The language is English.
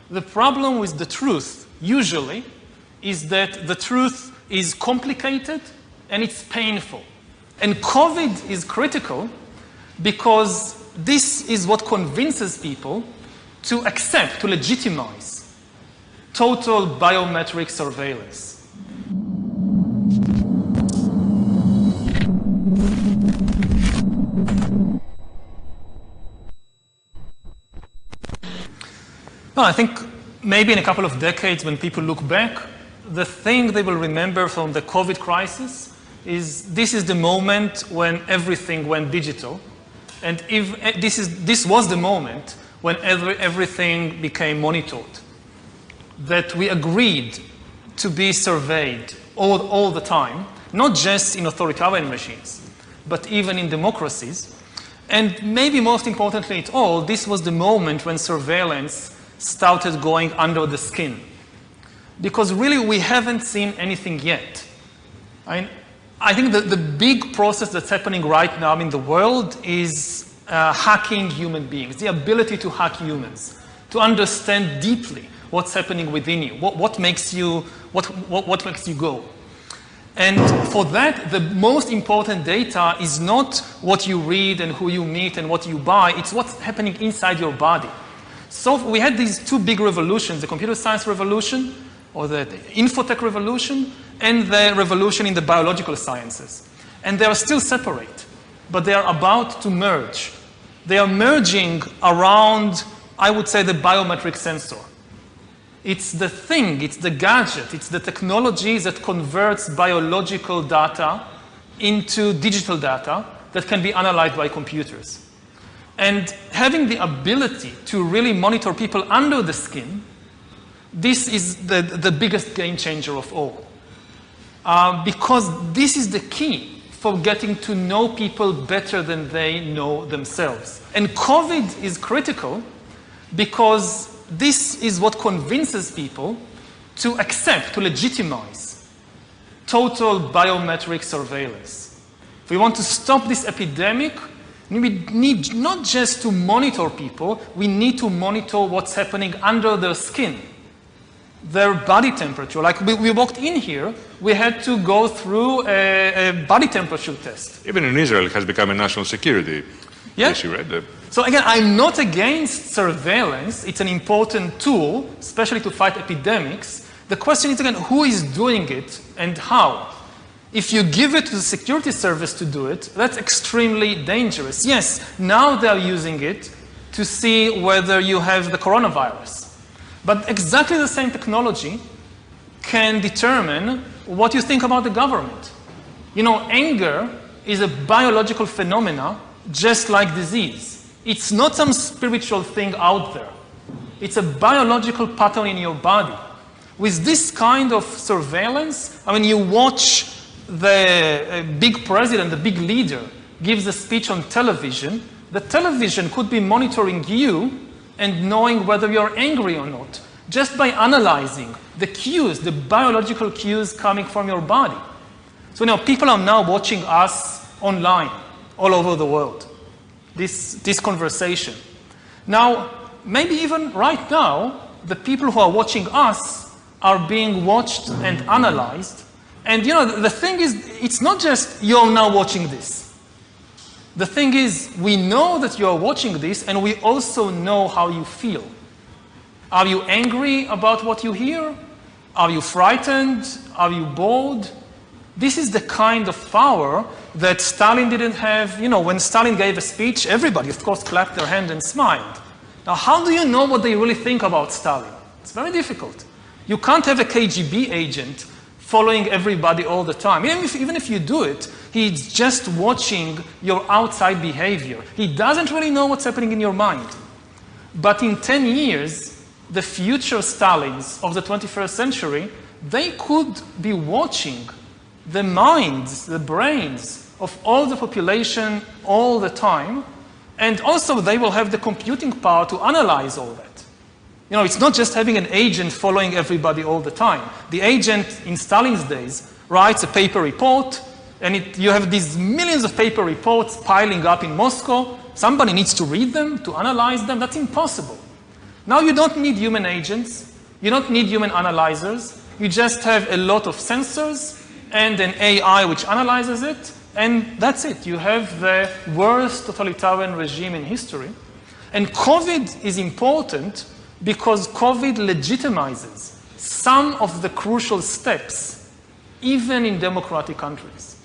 The problem with the truth, usually, is that the truth is complicated and it's painful. And COVID is critical because this is what convinces people to accept, to legitimize total biometric surveillance. Well, I think maybe in a couple of decades when people look back, the thing they will remember from the COVID crisis is this is the moment when everything went digital. And if this was the moment when everything became monitored, that we agreed to be surveyed all the time, not just in authoritarian regimes, but even in democracies. And maybe most importantly at all, this was the moment when surveillance started going under the skin. Because really we haven't seen anything yet. I think that the big process that's happening right now in the world is hacking human beings, the ability to hack humans, to understand deeply what's happening within you, what makes you go. And for that, the most important data is not what you read and who you meet and what you buy, it's what's happening inside your body. So we had these two big revolutions, the computer science revolution, or the infotech revolution, and the revolution in the biological sciences. And they are still separate, but they are about to merge. They are merging around, I would say, the biometric sensor. It's the thing, it's the gadget, it's the technology that converts biological data into digital data that can be analyzed by computers. And having the ability to really monitor people under the skin, this is the biggest game changer of all. Because this is the key for getting to know people better than they know themselves. And COVID is critical because this is what convinces people to accept, to legitimize total biometric surveillance. If we want to stop this epidemic, we need not just to monitor people, we need to monitor what's happening under their skin, their body temperature. Like we walked in here, we had to go through a body temperature test. Even in Israel, it has become a national security issue, right? So again, I'm not against surveillance. It's an important tool, especially to fight epidemics. The question is, again, who is doing it and how? If you give it to the security service to do it, that's extremely dangerous. Yes, now they're using it to see whether you have the coronavirus. But exactly the same technology can determine what you think about the government. You know, anger is a biological phenomena just like disease. It's not some spiritual thing out there. It's a biological pattern in your body. With this kind of surveillance, I mean, you watch the big president, the big leader, gives a speech on television. The television could be monitoring you and knowing whether you're angry or not, just by analyzing the cues, the biological cues coming from your body. So now people are now watching us online, all over the world, this conversation. Now, maybe even right now, the people who are watching us are being watched and analyzed. And you know, the thing is, it's not just you're now watching this. The thing is, we know that you're watching this, and we also know how you feel. Are you angry about what you hear? Are you frightened? Are you bored? This is the kind of power that Stalin didn't have. You know, when Stalin gave a speech, everybody, of course, clapped their hand and smiled. Now, how do you know what they really think about Stalin? It's very difficult. You can't have a KGB agent following everybody all the time. Even if you do it, he's just watching your outside behavior. He doesn't really know what's happening in your mind. But in 10 years, the future Stalins of the 21st century, they could be watching the minds, the brains of all the population all the time. And also they will have the computing power to analyze all that. You know, it's not just having an agent following everybody all the time. The agent in Stalin's days writes a paper report, and you have these millions of paper reports piling up in Moscow. Somebody needs to read them, to analyze them. That's impossible. Now you don't need human agents, you don't need human analyzers, you just have a lot of sensors and an AI which analyzes it, and that's it. You have the worst totalitarian regime in history. And COVID is important because COVID legitimizes some of the crucial steps, even in democratic countries.